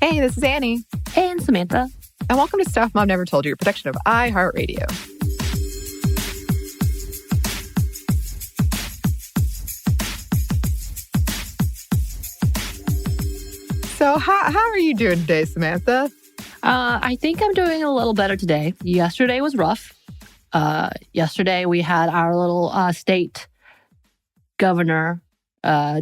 Hey, this is Anney. Hey, and Samantha. And welcome to Stuff Mom Never Told You, a production of iHeartRadio. So how are you doing today, Samantha? I think I'm doing a little better today. Yesterday was rough. Yesterday we had our little state governor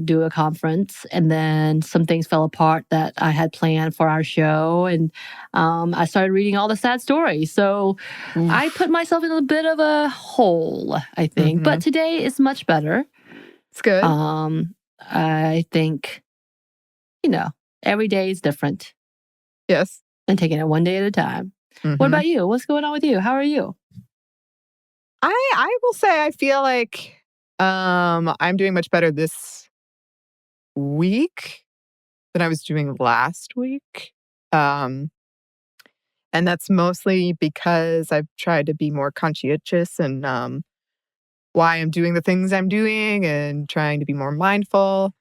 do a conference, and then some things fell apart that I had planned for our show, and I started reading all the sad stories. So I put myself in a bit of a hole, I think. But today is much better. It's good. I think, every day is different. Yes. And taking it one day at a time. What about you? What's going on with you? How are you? I will say I feel like I'm doing much better this week than I was doing last week. And that's mostly because I've tried to be more conscientious and why I'm doing the things I'm doing and trying to be more mindful.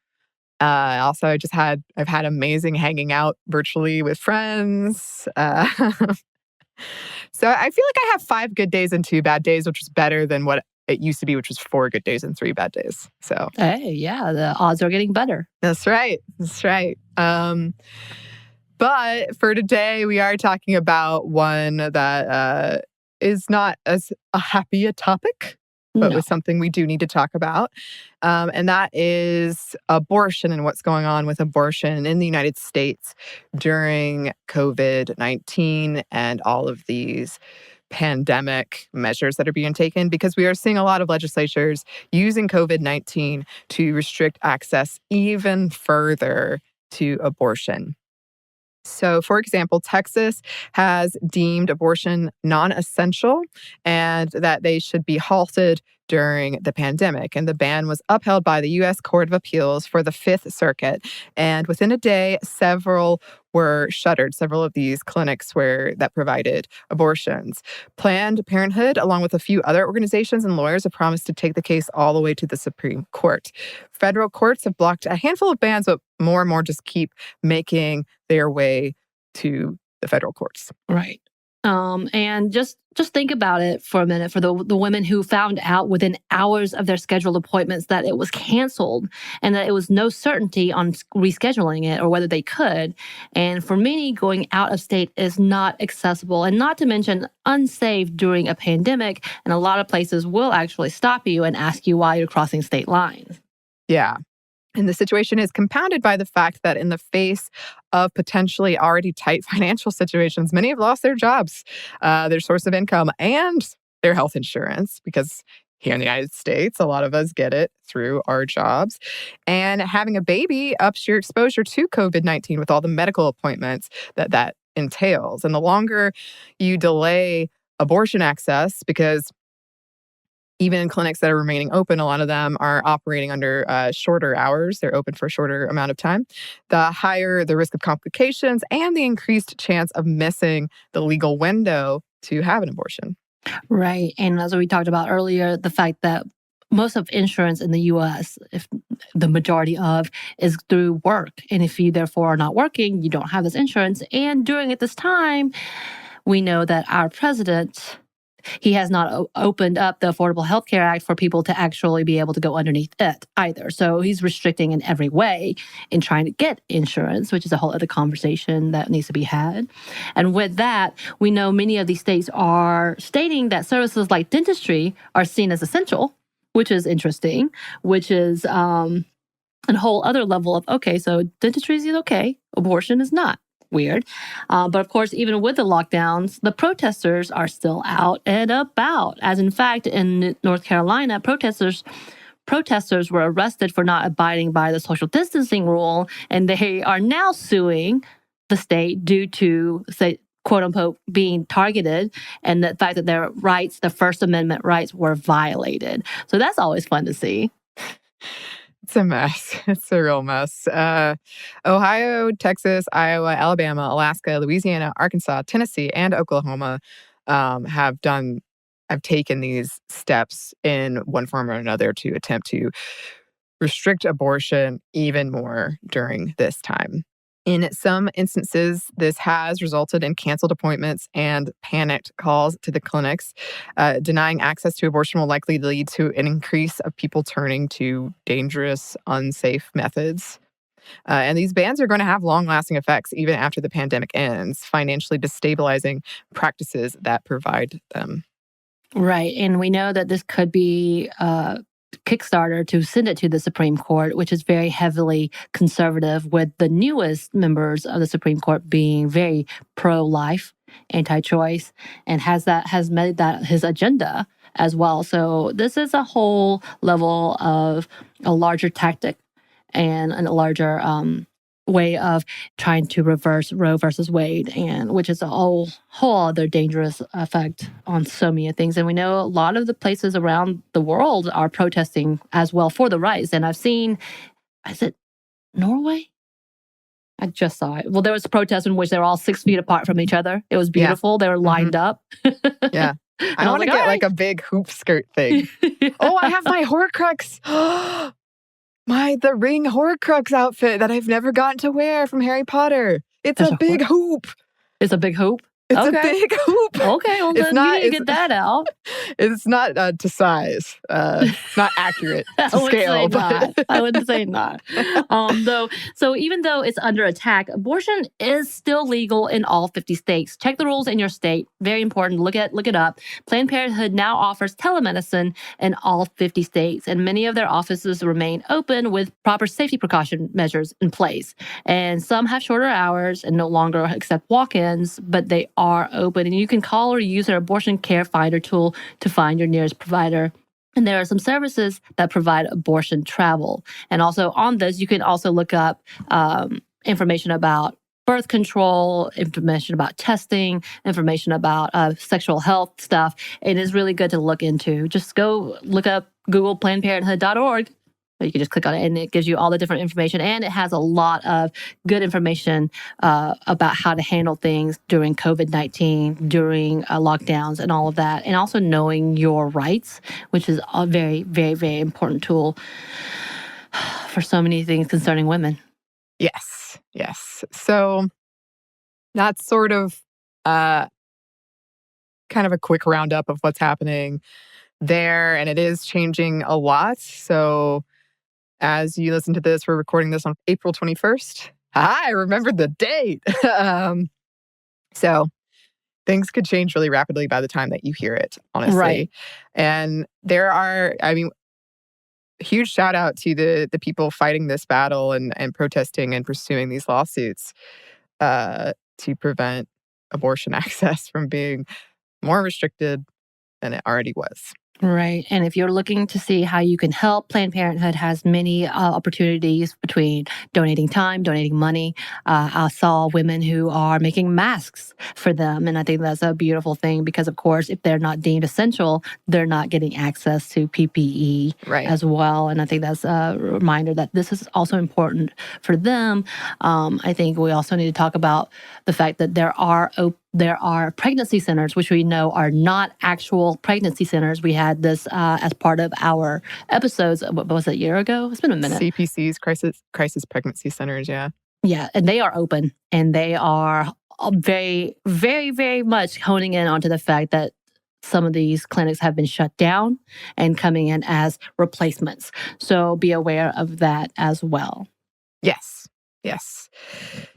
Also, I've had amazing hanging out virtually with friends. So I feel like I have 5 good days and 2 bad days, which is better than what it used to be, which was 4 good days and 3 bad days. So hey, yeah, the odds are getting better. That's right. But for today, we are talking about one that is not as a happy a topic, but was something we do need to talk about. And that is abortion and what's going on with abortion in the United States during COVID-19 and all of these pandemic measures that are being taken, because we are seeing a lot of legislatures using COVID-19 to restrict access even further to abortion. So, for example, Texas has deemed abortion non-essential and that they should be halted during the pandemic. And the ban was upheld by the U.S. Court of Appeals for the Fifth Circuit. And within a day, several were shuttered, several of these clinics that provided abortions. Planned Parenthood, along with a few other organizations and lawyers, have promised to take the case all the way to the Supreme Court. Federal courts have blocked a handful of bans, but more and more just keep making their way to the federal courts. Right. And just think about it for a minute for the women who found out within hours of their scheduled appointments that it was canceled and that it was no certainty on rescheduling it or whether they could. And for many, going out of state is not accessible, and not to mention unsafe during a pandemic. And a lot of places will actually stop you and ask you why you're crossing state lines. Yeah. And the situation is compounded by the fact that in the face of potentially already tight financial situations, many have lost their jobs, their source of income, and their health insurance, because here in the United States, a lot of us get it through our jobs. And having a baby ups your exposure to COVID-19 with all the medical appointments that entails. And the longer you delay abortion access, because even in clinics that are remaining open, a lot of them are operating under shorter hours. They're open for a shorter amount of time. The higher the risk of complications and the increased chance of missing the legal window to have an abortion. Right. And as we talked about earlier, the fact that most of insurance in the U.S., if the majority of, is through work. And if you therefore are not working, you don't have this insurance. And during this time, we know that our president, he has not opened up the Affordable Health Care Act for people to actually be able to go underneath it either. So he's restricting in every way in trying to get insurance, which is a whole other conversation that needs to be had. And with that, we know many of these states are stating that services like dentistry are seen as essential, which is interesting, which is a whole other level of, okay, so dentistry is okay, abortion is not. Weird. But of course, even with the lockdowns, the protesters are still out and about. As in fact, in North Carolina, protesters were arrested for not abiding by the social distancing rule, and they are now suing the state due to, say, quote unquote, being targeted and the fact that their rights, the First Amendment rights, were violated. So that's always fun to see. It's a mess. It's a real mess. Ohio, Texas, Iowa, Alabama, Alaska, Louisiana, Arkansas, Tennessee, and Oklahoma have taken these steps in one form or another to attempt to restrict abortion even more during this time. In some instances, this has resulted in canceled appointments and panicked calls to the clinics. Denying access to abortion will likely lead to an increase of people turning to dangerous, unsafe methods. And these bans are going to have long-lasting effects even after the pandemic ends, financially destabilizing practices that provide them. Right. And we know that this could be a Kickstarter to send it to the Supreme Court, which is very heavily conservative, with the newest members of the Supreme Court being very pro-life, anti-choice, and has made that his agenda as well. So this is a whole level of a larger tactic and a larger way of trying to reverse Roe versus Wade, and which is a whole other dangerous effect on so many things. And we know a lot of the places around the world are protesting as well for the rights. And I've seen, is it Norway? I just saw it. Well, there was a protest in which they were all 6 feet apart from each other. It was beautiful. They were lined up. Yeah. I want to get like a big hoop skirt thing. Yeah. Oh, I have my Horcrux. The ring Horcrux outfit that I've never gotten to wear from Harry Potter. It's a big hoop. It's a big hoop? It's a big hoop. Okay, well, then you need to get that out. It's not to size. It's not accurate to scale. I wouldn't say not. So even though it's under attack, abortion is still legal in all 50 states. Check the rules in your state. Very important. Look it up. Planned Parenthood now offers telemedicine in all 50 states, and many of their offices remain open with proper safety precaution measures in place. And some have shorter hours and no longer accept walk-ins, but they are open, and you can call or use their abortion care finder tool to find your nearest provider. And there are some services that provide abortion travel. And also on this, you can also look up information about birth control, information about testing, information about sexual health stuff. It is really good to look into. Just go look up Google PlannedParenthood.org. You can just click on it, and it gives you all the different information. And it has a lot of good information about how to handle things during COVID-19, during lockdowns and all of that. And also knowing your rights, which is a very, very, very important tool for so many things concerning women. Yes. So that's sort of kind of a quick roundup of what's happening there. And it is changing a lot. So as you listen to this, we're recording this on April 21st. I remembered the date. So things could change really rapidly by the time that you hear it, honestly. Right. And there are, huge shout out to the people fighting this battle and protesting and pursuing these lawsuits to prevent abortion access from being more restricted than it already was. Right. And if you're looking to see how you can help, Planned Parenthood has many opportunities between donating time, donating money. I saw women who are making masks for them. And I think that's a beautiful thing because, of course, if they're not deemed essential, they're not getting access to PPE as well. And I think that's a reminder that this is also important for them. I think we also need to talk about the fact that there are pregnancy centers, which we know are not actual pregnancy centers. We had this as part of our episodes. What was it, a year ago? It's been a minute. CPCs, crisis pregnancy centers, yeah. Yeah, and they are open, and they are very, very, very much honing in onto the fact that some of these clinics have been shut down and coming in as replacements. So be aware of that as well. Yes.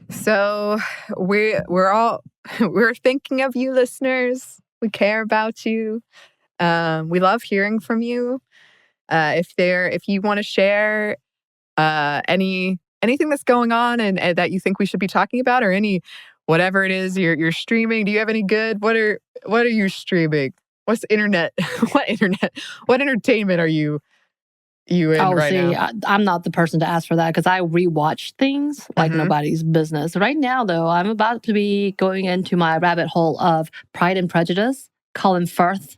So we're thinking of you, listeners. We care about you. We love hearing from you. If you want to share anything that's going on and that you think we should be talking about, or whatever it is you're streaming. Do you have any good? What are you streaming? What's the internet? What entertainment are you in right now? I'm not the person to ask for that because I rewatch things like nobody's business. Right now, though, I'm about to be going into my rabbit hole of Pride and Prejudice, Colin Firth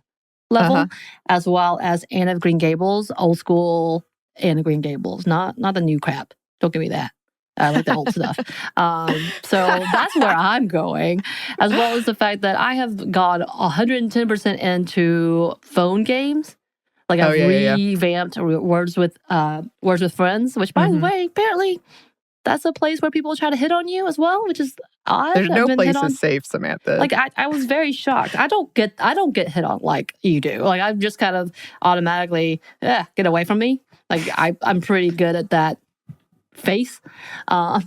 level, as well as Anne of Green Gables, old school Anne of Green Gables, not the new crap. Don't give me that. I like the old stuff. So that's where I'm going, as well as the fact that I have gone 110% into phone games. Like I've revamped Words with Friends, which, by the way, apparently that's a place where people try to hit on you as well, which is odd. There's no place is safe, Samantha. Like I was very shocked. I don't get hit on like you do. Like I'm just kind of automatically get away from me. Like I'm pretty good at that face. But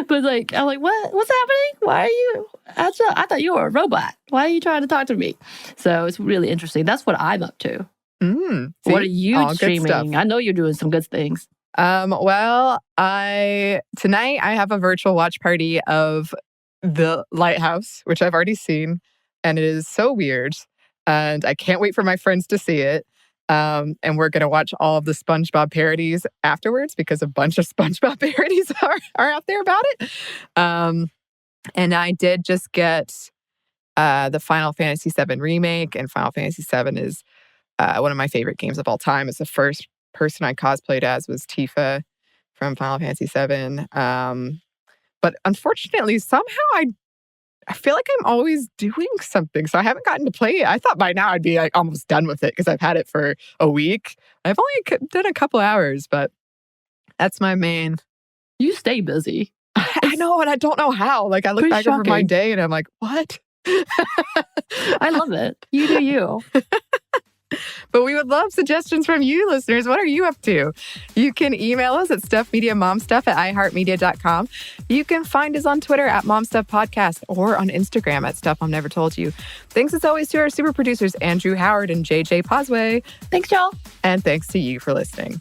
like I'm like, what's happening? Why are you? I thought you were a robot. Why are you trying to talk to me? So it's really interesting. That's what I'm up to. What are you streaming? I know you're doing some good things. Well, tonight I have a virtual watch party of The Lighthouse, which I've already seen, and it is so weird, and I can't wait for my friends to see it. And we're gonna watch all of the SpongeBob parodies afterwards because a bunch of SpongeBob parodies are out there about it. And I did just get the Final Fantasy VII remake, and Final Fantasy VII is one of my favorite games of all time. It's the first person I cosplayed as was Tifa from Final Fantasy VII. But unfortunately, somehow I feel like I'm always doing something, so I haven't gotten to play it. I thought by now I'd be like almost done with it because I've had it for a week. I've only done a couple hours, but that's my main. You stay busy. I know, and I don't know how. Like I look back over my day and I'm like, what? I love it. You do you. But we would love suggestions from you, listeners. What are you up to? You can email us at stuffmediamomstuff@iheartmedia.com. You can find us on Twitter at momstuffpodcast or on Instagram at stuffmomnevertoldyou. Thanks as always to our super producers, Andrew Howard and JJ Posway. Thanks, y'all. And thanks to you for listening.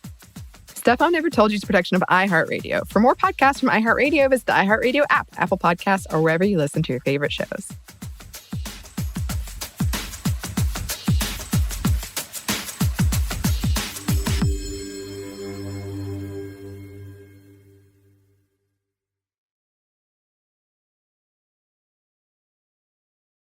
Stuff Mom Never Told You is a production of iHeartRadio. For more podcasts from iHeartRadio, visit the iHeartRadio app, Apple Podcasts, or wherever you listen to your favorite shows.